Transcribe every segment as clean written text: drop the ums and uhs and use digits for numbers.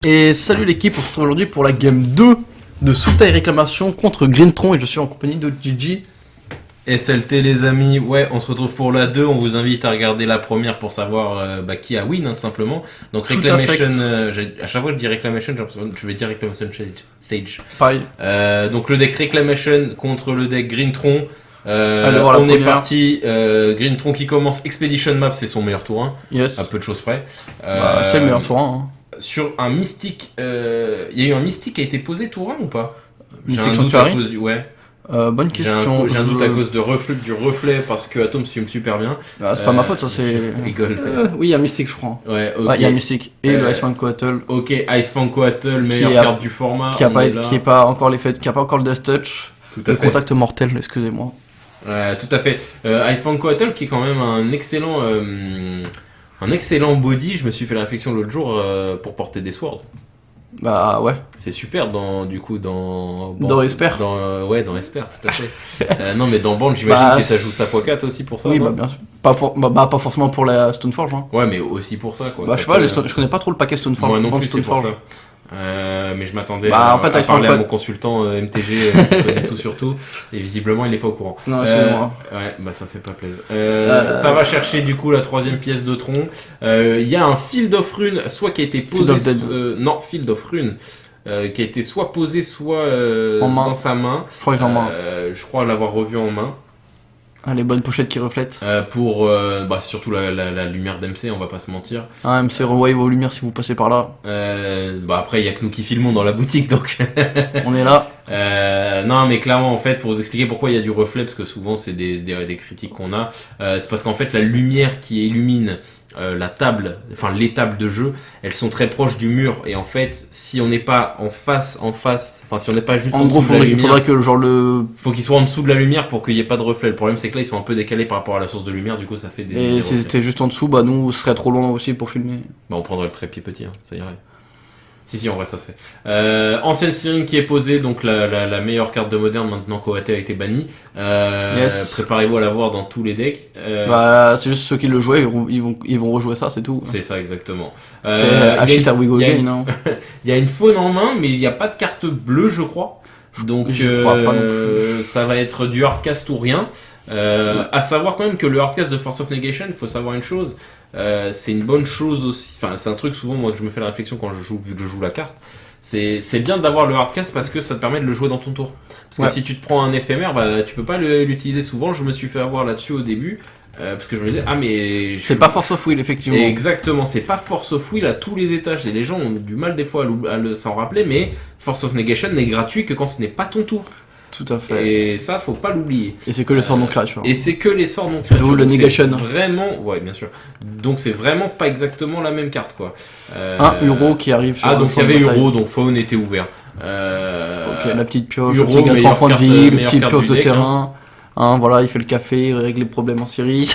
Et salut l'équipe, on se retrouve aujourd'hui pour la game 2 de Souta et réclamation contre Greentron et je suis en compagnie de Gigi. SLT les amis, ouais, on se retrouve pour la 2, on vous invite à regarder la première pour savoir qui a win, hein, tout simplement. Donc Reclamation, à chaque fois que je dis Reclamation, je vais dire Reclamation Sage. Pareil. Donc le deck Reclamation contre le deck Greentron. Allez voir la on est première. parti, Greentron qui commence Expedition Map, c'est son meilleur tour 1, Yes. à peu de choses près. C'est le meilleur tour 1. Sur un mystique, il y a eu un mystique qui a été posé tour 1 ou pas? J'ai Mystique un doute Sanctuary à cause du... Ouais. Bonne question. J'ai un doute à cause du reflet parce que Atom filme super bien. Ah, c'est pas ma faute, ça c'est. Je rigole. Oui, il y a Mystique, je crois. Ouais, ok. Ouais, il y a Mystique et le Iceman Coatl. Ok, Iceman Coatl, meilleure carte du format. Qui a pas encore le Death Touch. Tout à le fait. contact mortel, excusez-moi. Tout à fait. Iceman Coatl qui est quand même un excellent body. Je me suis fait la réflexion l'autre jour pour porter des swords. Bah ouais. C'est super dans Esper. Dans Esper, tout à fait. Non mais dans Band, j'imagine que ça joue sa x4 aussi pour ça. Oui, non bah bien sûr. Pas forcément pour la Stoneforge. Hein. Ouais, mais aussi pour ça quoi. Bah je sais pas, je connais pas trop le paquet Stoneforge. Moi non plus, c'est pour Stoneforge. ça. Mais je m'attendais Bah, en fait, à Iceman parler à Coatl. mon consultant MTG qui connaît tout sur tout, et visiblement il est pas au courant. Non, excusez-moi. Ouais, bah ça fait pas plaisir. Ça va chercher du coup la troisième pièce de tronc. Il y a un Field of Rune, soit qui a été posé... Field of Dead. Non, Field of Rune. Qui a été soit posé, soit dans sa main. Je crois qu'il est en main. Je crois l'avoir revu en main. Ah, les bonnes pochettes qui reflètent. Pour surtout la lumière d'MC, on va pas se mentir. Ah, MC, revoyez vos lumières si vous passez par là. Après, il y a que nous qui filmons dans la boutique, donc... On est là. Non, mais clairement, en fait, pour vous expliquer pourquoi il y a du reflet, parce que souvent c'est des critiques qu'on a, c'est parce qu'en fait la lumière qui illumine la table, enfin les tables de jeu, elles sont très proches du mur, et en fait, si on n'est pas en face, enfin si on n'est pas juste En en gros, dessous de la il lumière, faudrait que genre le. faut qu'ils soient en dessous de la lumière pour qu'il n'y ait pas de reflet. Le problème, c'est que là, ils sont un peu décalés par rapport à la source de lumière, du coup, ça fait des. Et des si reflets. c'était juste en dessous, bah nous, ce serait trop loin aussi pour filmer. Bah, on prendrait le trépied petit, hein, ça irait. Si, en vrai, ça se fait. Ancienne Searing qui est posée, donc la meilleure carte de moderne maintenant qu'OAT a été bannie. Yes. Préparez-vous à la voir dans tous les decks. Bah, c'est juste ceux qui le jouaient, ils vont rejouer ça, c'est tout. C'est ça, exactement. C'est Ashit à We Go Again, hein. Il y a une faune en main, mais il n'y a pas de carte bleue, je crois. Donc, Je crois pas non plus. ça va être du hardcast ou rien. À savoir quand même que le hardcast de Force of Negation, il faut savoir une chose, c'est une bonne chose aussi, enfin c'est un truc souvent moi que je me fais la réflexion quand je joue, vu que je joue la carte, c'est bien d'avoir le hardcast parce que ça te permet de le jouer dans ton tour. Parce que si tu te prends un éphémère, bah tu peux pas l'utiliser souvent. Je me suis fait avoir là-dessus au début, parce que je me disais, ah mais... C'est pas Force of Will, effectivement. Exactement, c'est pas Force of Will à tous les étages, et les gens ont du mal des fois à s'en rappeler, mais Force of Negation n'est gratuit que quand ce n'est pas ton tour. Tout à fait. Et ça, faut pas l'oublier. Et c'est que les sorts non créatures. Et c'est que les sorts non créatures. D'où le Donc c'est negation. Vraiment, ouais, bien sûr. Donc c'est vraiment pas exactement la même carte, quoi. Un Uro qui arrive sur donc il y avait bataille. Uro, donc Faune était ouvert. Ok, la petite pioche, Uro, le petit gars 3 meilleure points de carte- vie, le meilleure petit carte pioche du de deck, terrain. Hein, voilà, il fait le café, il règle les problèmes en Syrie.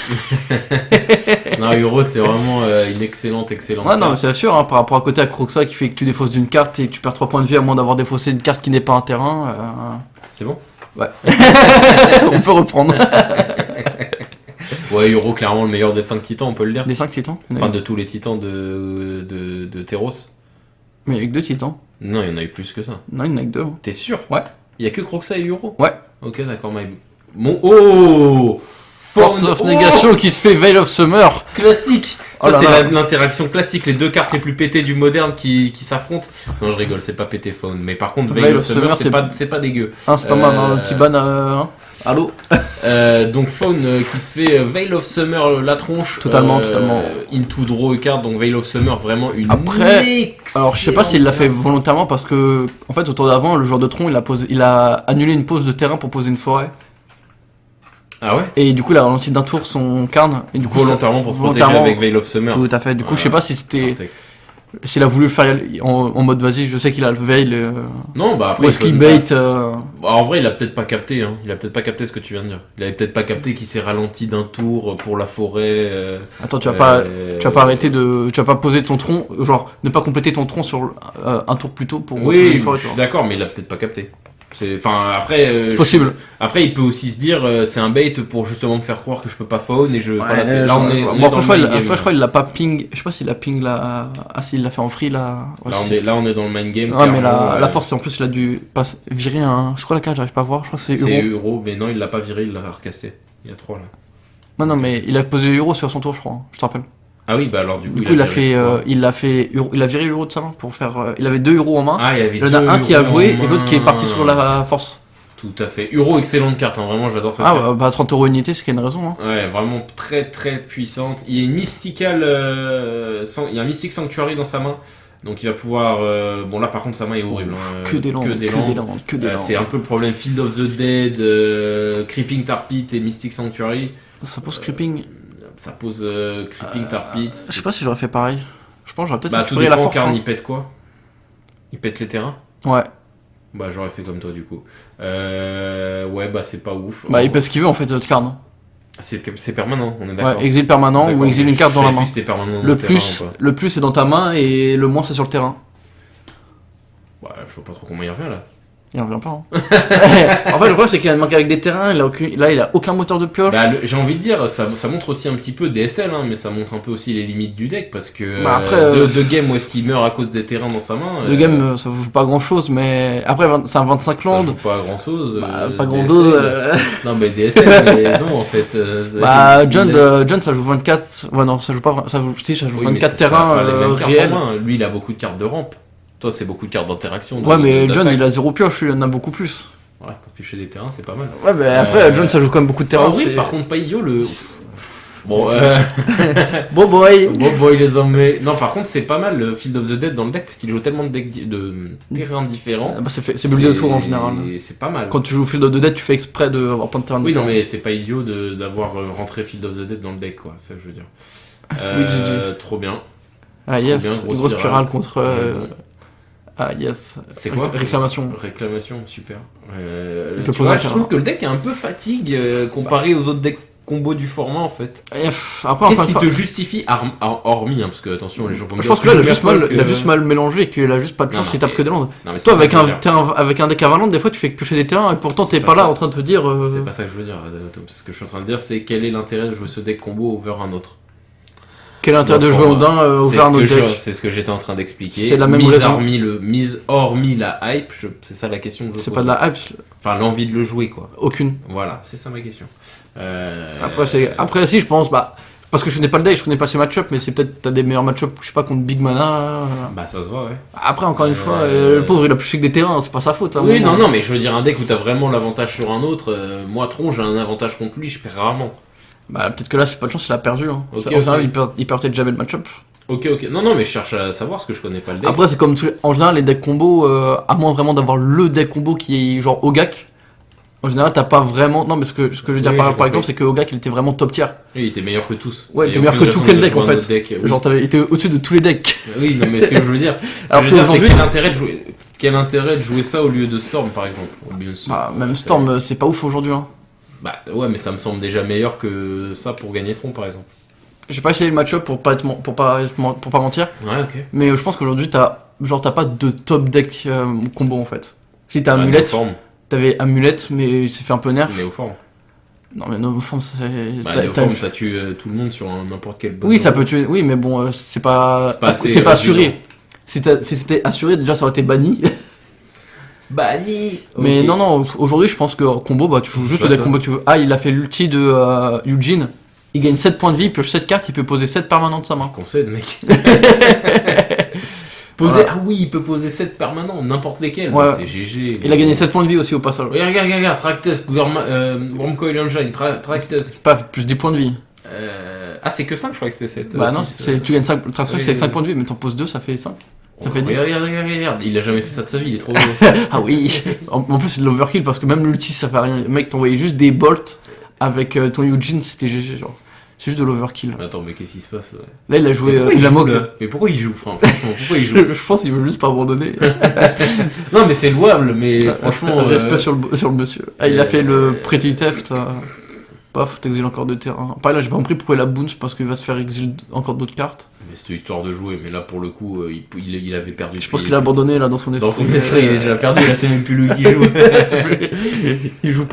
Non, Uro, c'est vraiment une excellente Ouais, non, carte. mais c'est sûr, hein, par rapport à côté à Croxa qui fait que tu défausses d'une carte et tu perds 3 points de vie à moins d'avoir défaussé une carte qui n'est pas un terrain. C'est bon. Ouais. On peut reprendre. Ouais, Uro, clairement le meilleur des 5 titans, on peut le dire. Des 5 titans Enfin, de tous les titans de Theros. Mais avec 2 titans. Non, il y en a eu plus que ça. Non, il n'y en a que 2. T'es sûr? Ouais. Il y a que Croxa et Uro? Ouais. Ok, d'accord, Mon... Oh! Force of Negation qui se fait Veil of Summer. Classique. Oh Ça là c'est là. l'interaction classique, les deux cartes les plus pétées du moderne qui s'affrontent. Non je rigole, c'est pas pété Faune, mais par contre Veil of Summer c'est pas dégueu. Hein, c'est pas mal, hein, le petit ban. Hein. Allô. Donc Faune qui se fait Veil of Summer la tronche. Totalement. Into draw card, donc Veil of Summer vraiment une Après, alors je sais pas s'il l'a fait excellente volontairement parce que en fait au tour d'avant le joueur de tronc il a annulé une pause de terrain pour poser une forêt carte. Ah ouais. et du coup il a ralenti d'un tour son carne et du coup Volontairement pour se protéger avec Veil of Summer. Tout à fait. Du coup je sais pas si c'était Syntec. s'il a voulu le faire en mode vas-y je sais qu'il a le veil Non bah après. ou est-ce il peut qu'il ne bait Bah, en vrai, il a peut-être pas capté, hein. Il a peut-être pas capté ce que tu viens de dire. Il avait peut-être pas capté qu'il s'est ralenti d'un tour pour la forêt. Attends, tu vas pas arrêter tu vas pas poser ton tronc, genre ne pas compléter ton tronc sur un tour plus tôt pour Oui, une forêt, je tu suis vois. d'accord, mais il a peut-être pas capté. Enfin, après. C'est possible. Après, il peut aussi se dire, c'est un bait pour justement me faire croire que je peux pas faune et je. Voilà, Ouais, là, on est. bon, on est après, dans je crois, le mind game. après, je crois qu'il l'a pas ping. Je sais pas s'il l'a ping là. Ah, s'il l'a fait en free là. Ouais, si. Là, on est dans le mind game. Ouais, mais clairement, la force, c'est en plus, il a dû virer un. Je crois la carte, j'arrive pas à voir. Je crois que c'est C'est Euro. Euro, mais non, il l'a pas viré, il l'a recasté. Il y a 3 là. Non, mais il a posé Euro sur son tour, je crois. Je te rappelle. Ah oui, bah alors du coup. Du coup, il a fait. Il a fait. Il a viré Euro de sa main pour faire. Il avait 2 euros en main. Ah, il y avait Il y en a deux un qui a euros joué en et l'autre qui est parti main. sur la force. Tout à fait. Euro, excellente carte, hein. Vraiment, j'adore cette Ah, carte. bah 30 euros unité, c'est qu'il y a une raison. Hein. Ouais, vraiment très très puissante. Il y a une mystical. Il y a un Mystic Sanctuary dans sa main. Donc il va pouvoir. Bon, là par contre, sa main est horrible. Hein. Que des landes, que des landes, que des landes. C'est un peu le problème. Field of the Dead, Creeping Tar Pit et Mystic Sanctuary. Ça pose creeping. Ça pose Creeping Tar Pit. Je sais pas si j'aurais fait pareil. Je pense que j'aurais peut-être Bah, tout récupéré la dépend, force. Karn, Hein. il pète quoi? Il pète les terrains? Ouais. Bah, j'aurais fait comme toi du coup. Ouais, bah, c'est pas ouf. Bah, il peut ce qu'il veut en fait, notre Karn. C'est permanent, on est d'accord. Ouais, exil permanent D'accord, ou exile mais une carte je dans la savais main. plus si c'était permanent dans Le terrain plus, ou pas. le plus c'est dans ta main et le moins c'est sur le terrain. Ouais, je vois pas trop comment il revient là. Il en revient pas. Hein. En fait, le problème c'est qu'il a une marque avec des terrains, là il a aucun moteur de pioche. Bah, j'ai envie de dire, ça montre aussi un petit peu DSL, hein, mais ça montre un peu aussi les limites du deck parce que Bah, après, deux games où est-ce qu'il meurt à cause des terrains dans sa main. Deux games, ça vaut pas grand chose, mais après c'est un 25 Ça land. joue pas grand chose. Bah, pas grand chose. Non, mais DSL, mais non en fait. Bah, John ça joue 24. Ouais, non, ça joue pas. Ça joue, si, ça joue Oui, mais 24 ça a terrains pas les mêmes cartes en réels. main. Lui, il a beaucoup de cartes de rampe. Toi, c'est beaucoup de cartes d'interaction. Ouais, mais John d'attaque. il a 0 pioche, lui il en a beaucoup plus. Ouais, pour piocher des terrains, c'est pas mal. Ouais, mais après John ça joue quand même beaucoup de terrains. Oui, c'est- par contre, pas idiot le. Bon, Bon boy. bon boy les hommes, mais non, par contre, c'est pas mal le Field of the Dead dans le deck parce qu'il joue tellement de terrains différents. Bah, c'est build de tour en général. C'est pas mal. Quand tu joues Field of the Dead, tu fais exprès d'avoir plein de terrains Oui, non, différents. mais c'est pas idiot d'avoir rentré Field of the Dead dans le deck, quoi. C'est ça que je veux dire. Oui, GG. Trop bien. Ah yes, bien, une grosse spirale contre. Ah yes. C'est quoi Réclamation. Réclamation, super. Il Tu peut poser vois, un je terrain. trouve que le deck est un peu fatigue comparé aux autres decks combo du format en fait. Et, après, Qu'est-ce qui enfin, te justifie, hormis, hein, parce que attention, les gens vont me je dire pense que là, il a toujours juste bien mal, que- il a juste mal mélangé et qu'il a juste pas de Non, chance non, s'il tape mais- que des landes. Non, mais c'est Toi, pas avec ça que je veux dire. avec un deck Avalanche, des fois, tu fais que piocher des terrains et pourtant, t'es C'est pas pas là ça. en train de te dire. C'est pas ça que je veux dire. Ce que je suis en train de dire, c'est quel est l'intérêt de jouer ce deck combo over un autre. Quel est l'intérêt de Dans le jouer format. Odin C'est vers un ce autre que je- deck. C'est ce que j'étais en train d'expliquer. C'est la même raison. Mise hormis la hype, c'est ça la question que je C'est pose. pas de la hype, Enfin, l'envie de le jouer, quoi. aucune. Voilà, c'est ça ma question. Après, si, je pense, bah. Parce que je connais pas le deck, je connais pas ses match-ups, mais c'est peut-être t'as des meilleurs match-ups, je sais pas, contre Big Mana. Bah, ça se voit, ouais. Après, encore une fois, Euh, le pauvre il a plus que des terrains, c'est pas sa faute. Hein, Oui, vraiment. non, mais je veux dire, un deck où t'as vraiment l'avantage sur un autre, moi, Tron, j'ai un avantage contre lui, je perds rarement. Bah, peut-être que là, c'est pas de chance, il a perdu. Hein. Ok, En général, ok. il perd peut-être jamais le match-up. Ok, non, mais je cherche à savoir parce que je connais pas le deck. Après, c'est comme en général, les decks combo, à moins vraiment d'avoir le deck combo qui est genre Ogak. En général, t'as pas vraiment. Non, mais ce que je veux dire Oui, par j'ai compris. exemple, c'est que Ogak il était vraiment top tier. Oui, il était meilleur que tous. Ouais, il Et était meilleur aucune que tout raison quel de deck, jouer en un fait. autre deck, oui. Genre, il était au-dessus de tous les decks. Oui, non, mais ce que je veux dire, Alors je veux dire, c'est qu'aujourd'hui- quel intérêt de jouer ça au lieu de Storm, par exemple. Bah, même Storm, c'est pas ouf aujourd'hui. Hein. Bah ouais, mais ça me semble déjà meilleur que ça pour gagner Tron, par exemple. J'ai pas essayé le match-up pour pas mentir, Ouais, ok. mais je pense qu'aujourd'hui, t'as pas de top deck combo en fait. Si t'as Ouais, Amulette, Néoforme, t'avais Amulette, mais il s'est fait un peu nerf. Néoforme. Non, mais no forme, c'est. Bah, t'as- Néoforme, t'as- ça tue tout le monde sur n'importe quel bot. Oui, ça peut tuer. Oui, mais bon, c'est pas. C'est pas assez, C'est pas assuré. évident. Si c'était assuré, déjà ça aurait été banni. Banni. Mais Ok. non, aujourd'hui je pense que combo, bah tu joues C'est juste pas le deck ça. combo que tu veux. Ah, il a fait l'ulti de Eugene. Il gagne 7 points de vie, il pioche 7 cartes, il peut poser 7 permanents de sa main. Concède, mec. Voilà. Ah oui, il peut poser 7 permanents, n'importe lesquels. Ouais. donc C'est GG. Il a gagné 7 points de vie aussi au passage. Regarde, Tractus, Wormcoil Engine, Tractus. Pas plus 10 points de vie. Ah, c'est que 5, je crois que c'était 7. Bah non, tu gagnes 5, Oui, c'est oui. 5 points de vie, mais t'en poses 2, ça fait 5. Ça fait 10. Regarde, il a jamais fait ça de sa vie, il est trop. Ah oui. En plus c'est de l'overkill parce que même l'ulti ça fait rien. Mec, t'envoyais juste des bolts avec ton Eugene, c'était GG genre. C'est juste de l'overkill. Attends, mais qu'est-ce qui se passe Là il a joué, Pourquoi il a joue, moque. là Mais pourquoi il joue, franchement Pourquoi il joue Je pense qu'il veut juste pas abandonner. Non, mais c'est louable, mais franchement. Respect sur le monsieur. Ah, il a fait le Pretty Theft. paf, t'exiles encore de terrain. Pareil, là, j'ai pas compris pourquoi il a bounce, parce qu'il va se faire exil encore d'autres cartes. Mais c'était histoire de jouer, mais là pour le coup, il avait perdu. Je pense qu'il a abandonné là dans son esprit. Dans son esprit, il est déjà perdu, là c'est même plus lui qui joue. Il joue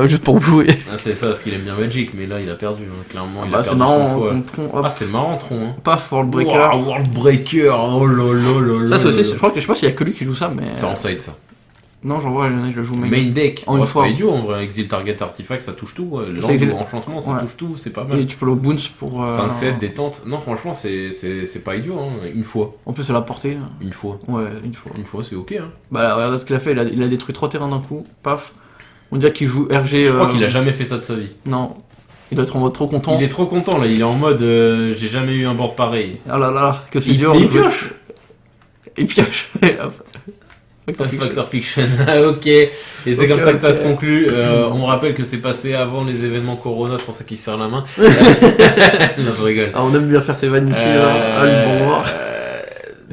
juste pour jouer. Ah, c'est ça, parce qu'il aime bien Magic, mais là il a perdu, hein. Clairement. Il a Bah, perdu c'est marrant, 100 fois. contre Tron, hop. Ah, c'est marrant, Tron. Hein. Paf, World Breaker. Wow, World Breaker, oh là. Ça, c'est aussi, je crois que je sais pas s'il y a que lui qui joue ça, mais. C'est en side ça. Non, j'en vois, je le joue Main deck, en une fois. C'est pas idiot en vrai. Exile Target Artifact, ça touche tout. Ça exile- Enchantement, ça Ouais. touche tout, c'est pas mal. Et tu peux le bounce pour. 5-7, détente. Non, franchement, c'est pas idiot, hein. Une fois. En plus, c'est la portée. Une fois. Ouais, une fois. Une fois, c'est ok, hein. Bah, regarde ce qu'il a fait, il a détruit 3 terrains d'un coup. Paf. On dirait qu'il joue RG. Je crois qu'il a jamais fait ça de sa vie. Non. Il doit être en mode trop content. Il est trop content là, il est en mode j'ai jamais eu un board pareil. Ah là là, que c'est Il- dur. il de jouer. pioche. Il pioche. Factor Fiction. Factor Fiction, ah, ok. Et c'est Ok, comme ça que ça ok. se conclut. On me rappelle que c'est passé avant les événements Corona, c'est pour ça qu'il serre la main. Non, je rigole. Ah, on aime bien faire ses vannes ici, là. Ah, le bon noir.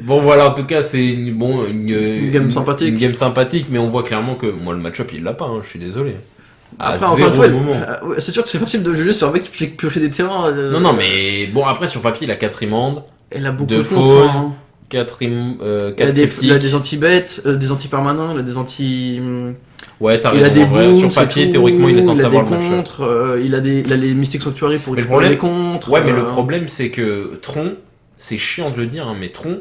Bon voilà, en tout cas c'est une game sympathique. Une game sympathique, mais on voit clairement que moi le match-up il l'a pas, hein, je suis désolé. Après, À encore une zéro fois, moment. ouais, c'est sûr que c'est facile de juger sur un mec qui fait piocher des terrains. Non, mais bon, après sur papier il a 4 immondes, Elle a beaucoup de de contre. faune, Hein. 4 Il a des anti-bêtes, des anti-permanents, il a des anti. Ouais, t'as Il a raison, des en vrai, boons, sur papier c'est tout, théoriquement il est censé il a avoir des le match-up. contres, il a les Mystic Sanctuary pour Mais le récupérer problème- les contres. Ouais, mais le problème c'est que Tron, c'est chiant de le dire, hein, mais Tron,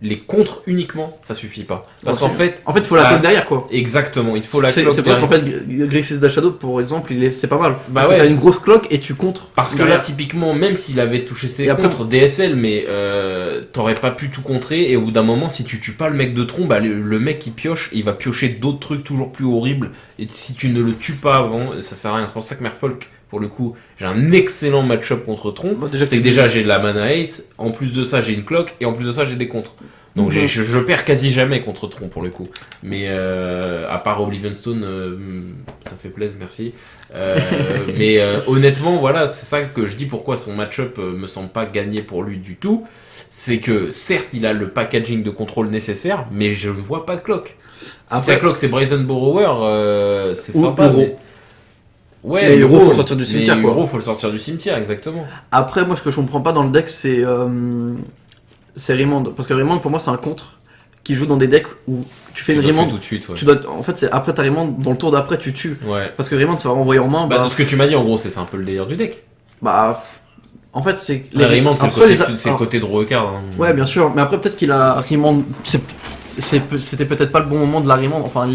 les contres uniquement, ça suffit pas. Parce Ok. qu'en fait, En fait, il faut la Ah, cloque derrière, quoi. exactement, il faut la C'est cloque c'est pour ça qu'en derrière. fait, Grixis Shadow, pour exemple, c'est pas mal. Bah Parce ouais. que t'as une grosse cloque et tu contres. Parce que là, typiquement, même s'il avait touché ses Et après- contres DSL, mais t'aurais pas pu tout contrer, et au bout d'un moment, si tu tues pas le mec de Tron, bah le mec qui pioche, il va piocher d'autres trucs toujours plus horribles, et si tu ne le tues pas avant, ça sert à rien. C'est pour ça que Merfolk, pour le coup, j'ai un excellent match-up contre Tron. Bon, déjà C'est que déjà j'ai de la mana 8, en plus de ça j'ai une cloque, et en plus de ça j'ai des contres. Donc Mhm. je perds quasi jamais contre Tron pour le coup. Mais à part Oblivion Stone, ça fait plaisir, merci. Mais honnêtement, voilà, c'est ça que je dis pourquoi son match-up me semble pas gagné pour lui du tout. C'est que certes il a le packaging de contrôle nécessaire, mais je ne vois pas de cloque. Si Après- sa cloque c'est Brazen Borrower, c'est Ou sympa. Uro. Ouais, Mais Uro, Uro, faut le sortir du cimetière, mais quoi. Uro, faut le sortir du cimetière, exactement. Après, moi, ce que je comprends pas dans le deck, c'est Remand. Parce que Remand, pour moi, c'est un contre qui joue dans des decks où tu fais Tu une dois tuer Remand. tout de suite, ouais. Tu dois, en fait, c'est après ta Remand, dans le tour d'après, tu tues. Ouais. Parce que Remand, ça va renvoyer en main. Bah, ce que tu m'as dit en gros, c'est un peu le délire du deck. En fait, c'est. Les Remand, c'est en le soi, côté, les a- c'est le alors, côté de Rockard. Hein. Ouais, bien sûr. Mais après, peut-être qu'il a Remand. C'était peut-être pas le bon moment de la Remand. Enfin,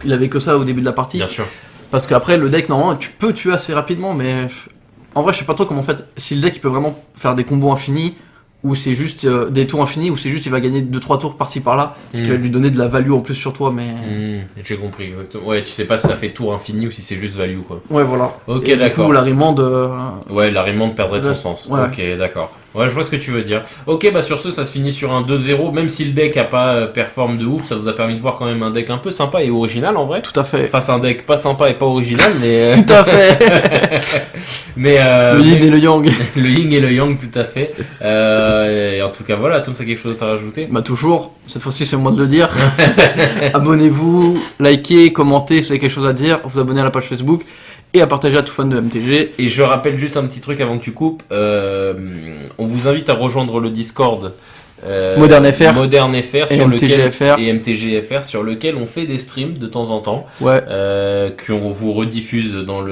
il avait que ça au début de la partie. Bien sûr. Parce qu'après, le deck, normalement, tu peux tuer assez rapidement, mais en vrai, je sais pas trop comment en fait. Si le deck il peut vraiment faire des combos infinis, ou c'est juste des tours infinis, ou c'est juste il va gagner 2-3 tours par-ci par-là, ce qui va lui donner de la value en plus sur toi, mais. J'ai compris exactement. Ouais, tu sais pas si ça fait tour infini ou si c'est juste value quoi. Ouais, voilà. Ok, Et du d'accord. coup, la Remand. Ouais, la Remand perdrait son Ouais. sens. Ouais. Ok, d'accord. Ouais, je vois ce que tu veux dire. Ok, bah sur ce, ça se finit sur un 2-0. Même si le deck a pas performe de ouf, ça vous a permis de voir quand même un deck un peu sympa et original en vrai. Tout à fait. Face à un deck pas sympa et pas original, mais. Tout à fait. mais Le yin et le yang. le yin et le yang, tout à fait. Et en tout cas, voilà, Tom, ça quelque chose d'autre à rajouter? Bah toujours, cette fois-ci c'est moi de le dire. Abonnez-vous, likez, commentez si vous avez quelque chose à dire, vous abonnez à la page Facebook et à partager à tout fan de MTG. Et je rappelle juste un petit truc avant que tu coupes. On vous invite à rejoindre le Discord Modern FR. Modern FR Et sur MTGFR. lequel et MTGFR sur lequel on fait des streams de temps en temps Ouais. qu'on vous rediffuse dans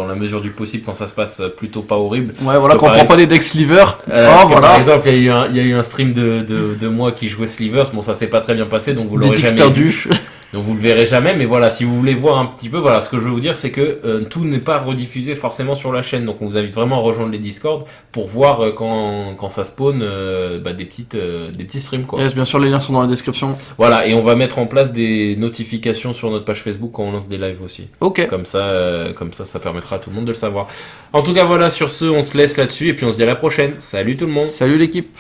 la mesure du possible quand ça se passe plutôt pas horrible. Ouais, voilà, que quand on par prend pas des decks sliver. Parce que, Voilà. Par exemple, il y a eu un stream de moi qui jouait Slivers. Bon, ça s'est pas très bien passé, donc vous Des l'aurez ticks jamais vu. perdus. Donc vous le verrez jamais, mais voilà, si vous voulez voir un petit peu, voilà, ce que je veux vous dire, c'est que tout n'est pas rediffusé forcément sur la chaîne. Donc on vous invite vraiment à rejoindre les Discord pour voir quand ça spawn des petits streams quoi. Yes, bien sûr, les liens sont dans la description. Voilà, et on va mettre en place des notifications sur notre page Facebook quand on lance des lives aussi. Ok. Comme ça, ça permettra à tout le monde de le savoir. En tout cas, voilà, sur ce, on se laisse là-dessus et puis on se dit à la prochaine. Salut tout le monde. Salut l'équipe.